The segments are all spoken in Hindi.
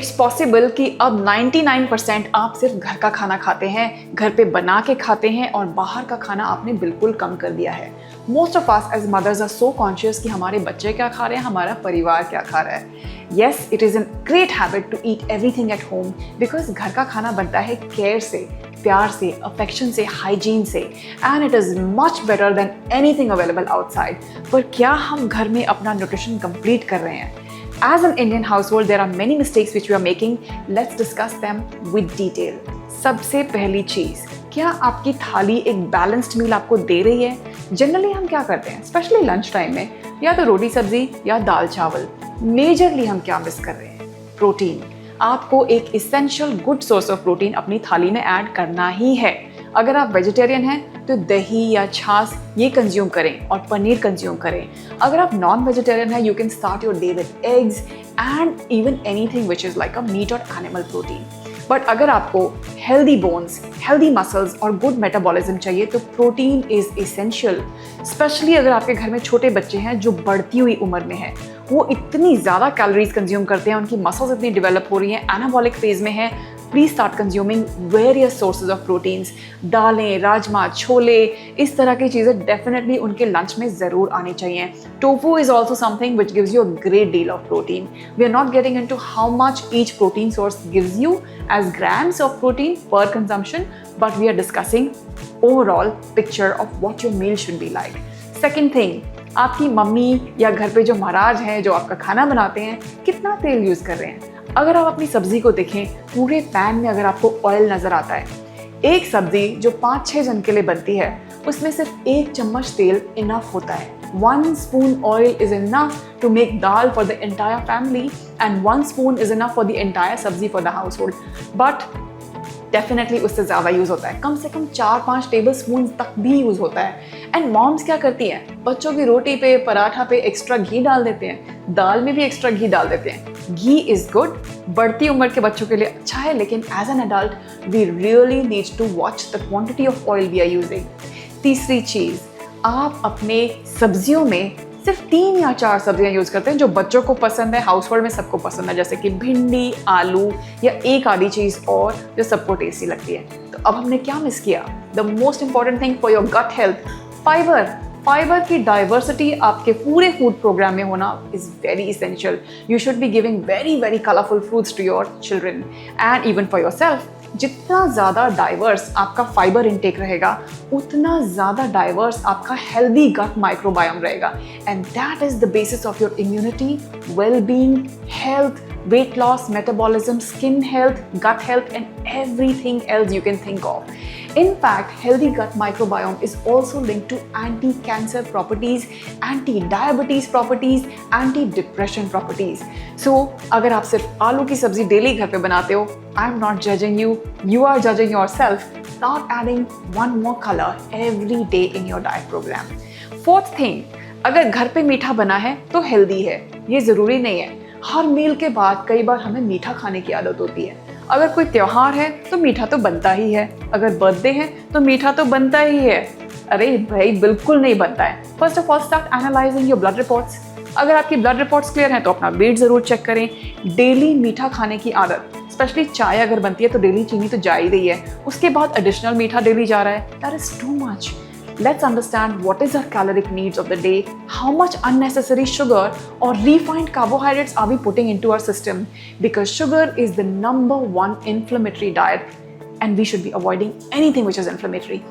इट्स पॉसिबल कि अब 99% आप सिर्फ घर का खाना खाते हैं, घर पे बना के खाते हैं और बाहर का खाना आपने बिल्कुल कम कर दिया है। Most of us as mothers are so conscious कि हमारे बच्चे क्या खा रहे हैं, हमारा परिवार क्या खा रहा है। Yes, it is an great habit to eat everything at home because घर का खाना बनता है केयर से, प्यार से, अफेक्शन से, हाइजीन से, and it is much better than anything available outside. पर क्या हम घर में अपना न्यूट्रिशन कंप्लीट कर रहे हैं? As an Indian household, there are many mistakes which we are making. Let's discuss them with detail. सबसे पहली चीज़, क्या आपकी थाली एक बैलेंस्ड मील आपको दे रही है? जनरली हम क्या करते हैं, स्पेशली लंच टाइम में, या तो रोटी सब्जी या दाल चावल। मेजरली हम क्या मिस कर रहे हैं? प्रोटीन। आपको एक essential good source of protein अपनी थाली में ऐड करना ही है। अगर आप वेजिटेरियन हैं तो दही या छाछ ये कंज्यूम करें और पनीर कंज्यूम करें। अगर आप नॉन वेजिटेरियन हैं, you can start your day with eggs and even anything which is like a meat और एनिमल प्रोटीन। बट अगर आपको हेल्दी बोन्स, हेल्दी मसल्स और गुड मेटाबॉलिज्म चाहिए तो प्रोटीन इज़ इसेंशियल। स्पेशली अगर आपके घर में छोटे बच्चे हैं जो बढ़ती हुई उम्र में हैं, वो इतनी ज़्यादा कैलोरीज कंज्यूम करते हैं, उनकी मसल्स इतनी डेवलप हो रही हैं, एनाबॉलिक फेज में है। Please start consuming various sources of proteins. दालें, राजमा, छोले, इस तरह की चीज़ें डेफिनेटली उनके लंच में ज़रूर आनी चाहिए। Tofu is also something which gives you a great deal of protein. We are not getting into how much each protein source gives you as grams of protein per consumption, but we are discussing overall picture of what your meal should be like. Second thing, आपकी मम्मी या घर पे जो महाराज हैं जो आपका खाना बनाते हैं, कितना तेल यूज़ कर रहे हैं? अगर आप अपनी सब्जी को देखें, पूरे पैन में अगर आपको ऑयल नज़र आता है, एक सब्जी जो 5-6 जन के लिए बनती है उसमें सिर्फ 1 चम्मच तेल इनफ होता है। 1 spoon oil is enough to make dal for the entire family and 1 spoon is enough for the entire sabzi for the household. But definitely उससे ज़्यादा यूज़ होता है, कम से कम 4-5 टेबल स्पून तक भी यूज़ होता है। एंड मॉम्स क्या करती हैं, बच्चों की रोटी पे, पराठा पे एक्स्ट्रा घी डाल देते हैं, दाल में भी एक्स्ट्रा घी डाल देते हैं। घी इज़ गुड, बढ़ती उम्र के बच्चों के लिए अच्छा है, लेकिन as an adult we really need to watch the quantity of oil we are using. तीसरी चीज़, आप अपने सब्जियों में सिर्फ 3 या 4 सब्जियां यूज़ करते हैं जो बच्चों को पसंद है, हाउस होल्ड में सबको पसंद है, जैसे कि भिंडी, आलू या एक आधी चीज़ और जो सबको टेस्टी लगती है। तो अब हमने क्या मिस किया? The most important thing for your gut health, fibre. Fibre की डाइवर्सिटी आपके पूरे फूड प्रोग्राम में होना is very essential. You should be giving very very colourful fruits to your children and even for yourself. जितना ज़्यादा डाइवर्स आपका फाइबर इनटेक रहेगा, उतना ज़्यादा डाइवर्स आपका हेल्दी गट माइक्रोबायोम रहेगा, and that is the basis of your immunity, well being, health, weight loss, metabolism, skin health, gut health, and everything else you can think of. In fact, healthy gut microbiome is also linked to anti-cancer properties, anti-diabetes properties, anti-depression properties. So, अगर आप सिर्फ आलू की सब्जी डेली घर पे बनाते हो, I'm not judging you, you are judging yourself. Start adding one more color every day in your diet program. Fourth thing, अगर घर पे मीठा बना है तो हेल्दी है, ये ज़रूरी नहीं है। हर मील के बाद कई बार हमें मीठा खाने की आदत होती है। अगर कोई त्योहार है तो मीठा तो बनता ही है, अगर बर्थडे है तो मीठा तो बनता ही है। अरे भाई, बिल्कुल नहीं बनता है। First of all start analysing your blood reports. अगर आपकी ब्लड रिपोर्ट्स क्लियर हैं तो अपना वेट ज़रूर चेक करें। डेली मीठा खाने की आदत, स्पेशली चाय अगर बनती है तो डेली चीनी तो जा ही रही है, उसके बाद एडिशनल मीठा डेली जा रहा है, that is too much. Let's understand what is our caloric needs of the day, how much unnecessary sugar or refined carbohydrates are we putting into our system, because sugar is the #1 inflammatory diet and we should be avoiding anything which is inflammatory.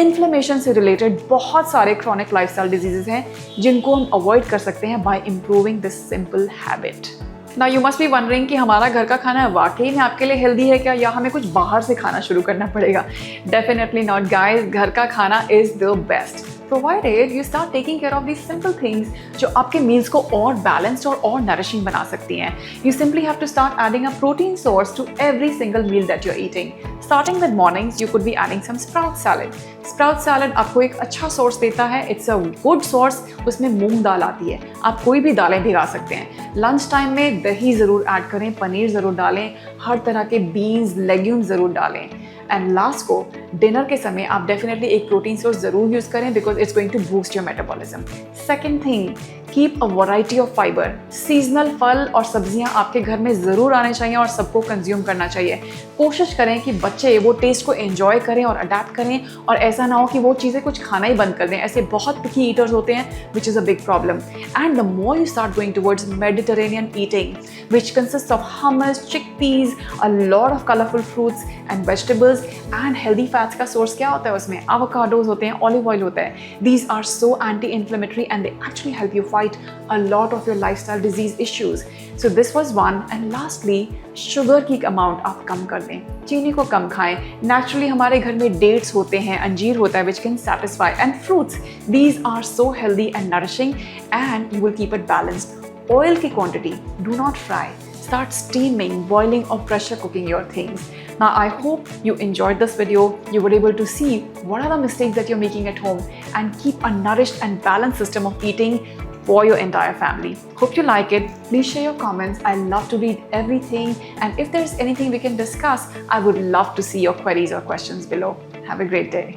Inflammation से related बहुत सारे chronic lifestyle diseases हैं जिनको हम avoid कर सकते हैं by improving this simple habit. Now you must be wondering कि हमारा घर का खाना वाकई में आपके लिए हेल्दी है क्या, या हमें कुछ बाहर से खाना शुरू करना पड़ेगा? Definitely not, guys. घर का खाना is the best, provided you start taking care of these simple things जो आपके meals को और balanced और nourishing बना सकती हैं. You simply have to start adding a protein source to every single meal that you're eating. Starting with mornings, you could be adding some sprout salad. Sprout salad आपको एक अच्छा सोर्स देता है, इट्स अ गुड सोर्स। उसमें मूंग दाल आती है, आप कोई भी दालें भिगा सकते हैं। लंच टाइम में दही ज़रूर ऐड करें, पनीर ज़रूर डालें, हर तरह के बीन्स, लेग्यूम्स ज़रूर डालें। एंड लास्ट को डिनर के समय आप डेफिनेटली एक प्रोटीन सोर्स ज़रूर यूज़ करें because it's going to boost your metabolism. Second thing, keep a variety of fibre. Seasonal फल और सब्जियां आपके घर में ज़रूर आने चाहिए और सबको कंज्यूम करना चाहिए। कोशिश करें कि बच्चे वो टेस्ट को एंजॉय करें और अडेप्ट करें, और ऐसा ना हो कि वो चीज़ें कुछ खाना ही बंद कर दें। ऐसे बहुत पिकी ईटर्स होते हैं which is a big problem. And the more you start going towards Mediterranean eating which consist of hummus, chickpeas, a lot of colorful fruits and vegetables, and healthy fats का source क्या होता है उसमें? Avocados होते हैं, olive oil होता है। These are so anti-inflammatory and they actually help you fight a lot of your lifestyle disease issues. So this was one. And lastly, sugar की अमाउंट आप कम कर दें, चीनी को कम खाएं। नेचुरली हमारे घर में डेट्स होते हैं, अंजीर होता है which can satisfy, and fruits, these are so healthy and nourishing and you will keep it balanced. Oil की quantity, do not fry, start steaming, boiling or pressure cooking your things. Now I hope you enjoyed this video. You were able to see what are the mistakes that you're making at home and keep a nourished and balanced system of eating for your entire family. Hope you like it. Please share your comments. I love to read everything, and if there's anything we can discuss, I would love to see your queries or questions below. Have a great day.